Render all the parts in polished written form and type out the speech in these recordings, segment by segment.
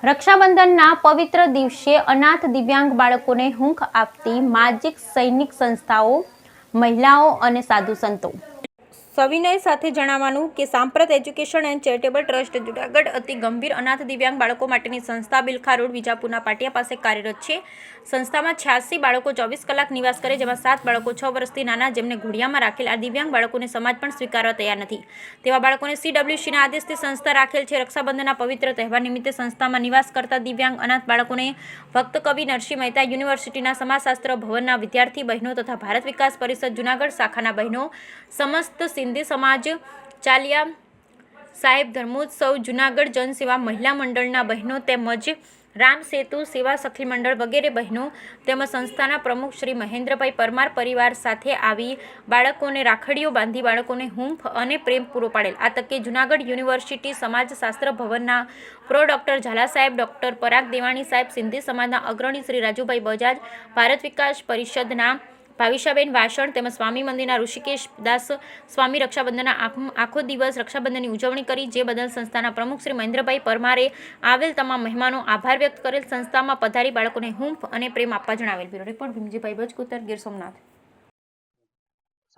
રક્ષાબંધનના પવિત્ર દિવસે અનાથ દિવ્યાંગ બાળકોને હૂંફ આપતી માજીક સૈનિક સંસ્થાઓ, મહિલાઓ અને સાધુ સંતો. સવિનય સાથે જણાવવાનું કે સાંપ્રત education and charitable trust Junagadh અતિ ગંભીર અનાથ દિવ્યાંગ બાળકો માટેની સંસ્થા બિલખા રોડ, વિજાપુરના પાટિયા પાસે કાર્યરત છે. સંસ્થામાં 86 બાળકો 24 કલાક નિવાસ કરે, જેમાં 7 બાળકો 6 વર્ષથી નાના, જેમને ઘોડિયામાં રાખેલ. આ દિવ્યાંગ બાળકોને સમાજ પણ સ્વીકારવા તૈયાર નથી, તેવા બાળકોને CWCના આદેશથી સંસ્થા રાખેલ છે. રક્ષાબંધનના પવિત્ર તહેવાર નિમિત્તે સંસ્થામાં નિવાસ કરતા દિવ્યાંગ અનાથ બાળકોને ભક્ત કવિ નરસિંહ મહેતા યુનિવર્સિટીના સમાજશાસ્ત્ર ભવનના વિદ્યાર્થી બહેનો તથા ભારત વિકાસ પરિષદ જૂનાગઢ શાખાના બહેનો, સમસ્ત સિંધી સમાજ, ચાલિયા સાહેબ ધર્મોત્સવ, જૂનાગઢ જનસેવા મહિલા મંડળના બહેનો તેમજ રામ સેતુ સેવા સખી મંડળ વગેરે બહેનો તેમજ સંસ્થાના પ્રમુખ શ્રી મહેન્દ્રભાઈ પરમાર પરિવાર સાથે આવી બાળકોને રાખડીઓ બાંધી બાળકોને હૂંફ અને પ્રેમ પૂરો પાડેલ. આ તકે જૂનાગઢ યુનિવર્સિટી સમાજશાસ્ત્ર ભવનના પ્રો ડોક્ટર ઝાલા સાહેબ, ડોક્ટર પરાગ દેવાણી સાહેબ, સિંધી સમાજના અગ્રણી શ્રી રાજુભાઈ બજાજ, ભારત વિકાસ પરિષદના ભાવિશાબેન વાસણ તેમજ સ્વામી મંદિરના ઋષિકેશ દાસ સ્વામી રક્ષાબંધનના આખો દિવસ રક્ષાબંધનની ઉજવણી કરી, જે બદલ સંસ્થાના પ્રમુખ શ્રી મહેન્દ્રભાઈ પરમારે આવેલ તમામ મહેમાનો આભાર વ્યક્ત કરેલ. સંસ્થામાં પધારી બાળકોને હૂંફ અને પ્રેમ આપવા જણાવેલ. Bureau report Bhimjibhai Bajkutar, Gir Somnath.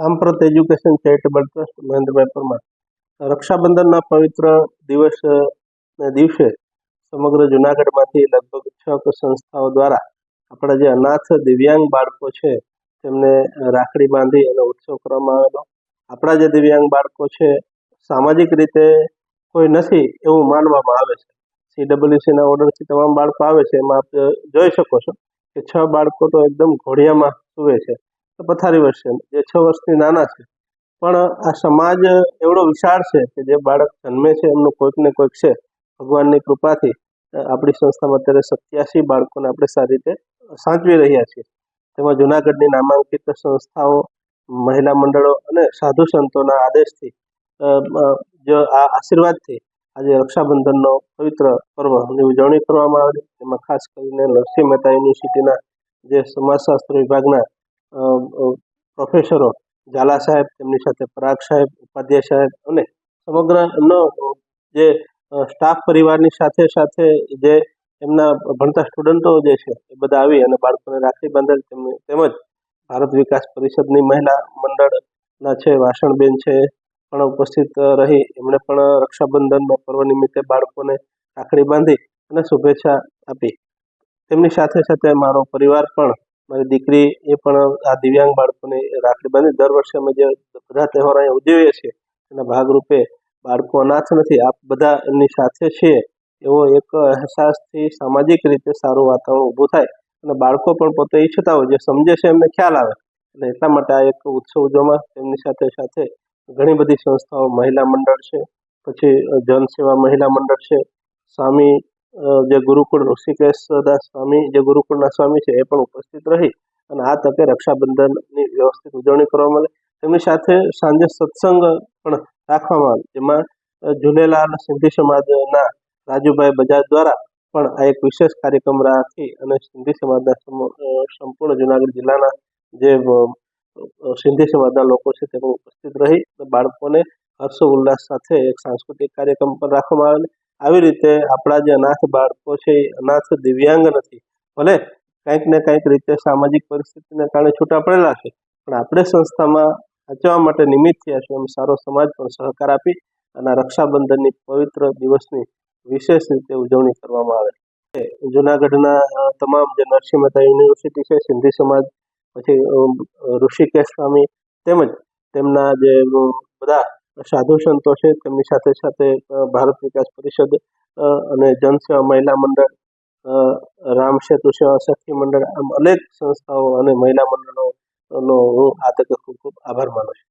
Samprat education charitable trust Mahendrabhai Parmar. રક્ષાબંધનના પવિત્ર દિવસે સમગ્ર જૂનાગઢમાંથી લગભગ 6 સંસ્થાઓ દ્વારા આપણા જે અનાથ દિવ્યાંગ બાળકો છે તેમને રાખડી બાંધી અને ઉત્સવ કરવામાં આવેલો. આપણા જે દિવ્યાંગ બાળકો છે સામાજિક રીતે કોઈ નથી એવું માનવામાં આવે છે. CWCના ઓર્ડરથી તમામ બાળકો આવે છે. એમાં આપ જોઈ શકો છો કે 6 બાળકો તો એકદમ ઘોડિયામાં સૂવે છે, પથારી વર્ષે, જે 6 વર્ષથી નાના છે. પણ આ સમાજ એવડો વિશાળ છે કે જે બાળક જન્મે છે એમનું કોઈક ને કોઈક છે. ભગવાનની કૃપાથી આપણી સંસ્થામાં અત્યારે 87 બાળકોને આપણે સારી રીતે સાચવી રહ્યા છીએ. તેમાં જૂનાગઢની નામાંકિત સંસ્થાઓ, મહિલા મંડળો અને સાધુ સંતોના આદેશથી આ આશીર્વાદથી આજે રક્ષાબંધનનો પવિત્ર પર્વની ઉજવણી કરવામાં આવેલી. એમાં ખાસ કરીને નરસિંહ મહેતા યુનિવર્સિટીના જે સમાજશાસ્ત્ર વિભાગના પ્રોફેસરો ઝાલા સાહેબ, તેમની સાથે પરાગ સાહેબ, ઉપાધ્યાય સાહેબ અને સમગ્રનો જે સ્ટાફ પરિવારની સાથે સાથે જે એમના ભણતા સ્ટુડન્ટો જે છે એ બધા આવી અને બાળકોને રાખડી બાંધેલ. તેમજ ભારત વિકાસ પરિષદની મહિલા મંડળના છે વાસણબેન છે પણ ઉપસ્થિત રહી. એમણે પણ રક્ષાબંધનના પર્વ નિમિત્તે બાળકોને રાખડી બાંધી અને શુભેચ્છા આપી. તેમની સાથે સાથે મારો પરિવાર પણ, મારી દીકરી એ પણ આ દિવ્યાંગ બાળકોને રાખડી બાંધી. દર વર્ષે અમે જે બધા તહેવારો અહીંયા ઉજવીએ છીએ એના ભાગરૂપે બાળકો અનાથ નથી, આપ બધા એમની સાથે છીએ એવો એક અહેસાસથી સામાજિક રીતે સારું વાતાવરણ ઊભું થાય અને બાળકો પણ પોતે ઈચ્છતા હોય, જે સમજે છે એમને ખ્યાલ આવે. એટલે એટલા માટે આ એક ઉત્સવ ઉજવવામાં તેમની સાથે સાથે ઘણી બધી સંસ્થાઓ, મહિલા મંડળ છે, પછી જનસેવા મહિલા મંડળ છે, સ્વામી જે ગુરુકુળ ઋષિકેશ દાસ સ્વામી જે ગુરુકુળના સ્વામી છે એ પણ ઉપસ્થિત રહી અને આ તકે રક્ષાબંધનની વ્યવસ્થિત ઉજવણી કરવામાં આવે. તેમની સાથે સાંજે સત્સંગ પણ રાખવામાં આવે, જેમાં ઝૂલેલાલ સિંધી સમાજના રાજુભાઈ બજાજ દ્વારા પણ આ એક વિશેષ કાર્યક્રમ રાખી અને સિંધી સમાજના સંપૂર્ણ જૂનાગઢ જિલ્લાના જે સિંધી સમાજના લોકો છે તે પણ ઉપસ્થિત રહી બાળકોને હર્ષ ઉલ્લાસ સાથે એક સાંસ્કૃતિક કાર્યક્રમ પણ રાખવામાં આવેલ. આવી રીતે આપણા જે અનાથ બાળકો છે એ અનાથ દિવ્યાંગ નથી, ભલે કંઈક ને કંઈક રીતે સામાજિક પરિસ્થિતિને કારણે છૂટા પડેલા છે, પણ આપણે સંસ્થામાં સાચવવા માટે નિમિત્ત થયા છે. એમ સારો સમાજ પણ સહકાર આપી અને રક્ષાબંધનની પવિત્ર દિવસની વિશેષ રીતે ઉજવણી કરવામાં આવે છે. જૂનાગઢના તમામ જે નરસિંહ મહેતા યુનિવર્સિટી છે, સિંધી સમાજ, પછી ઋષિકેશ સ્વામી તેમજ તેમના જે બધા સાધુ સંતો છે, તેમની સાથે સાથે ભારત વિકાસ પરિષદ અને જનસેવા મહિલા મંડળ, રામ સેતુ સેવા સખી મંડળ, આમ અનેક સંસ્થાઓ અને મહિલા મંડળોનો હું આ તકે ખૂબ ખૂબ આભાર માનું છું.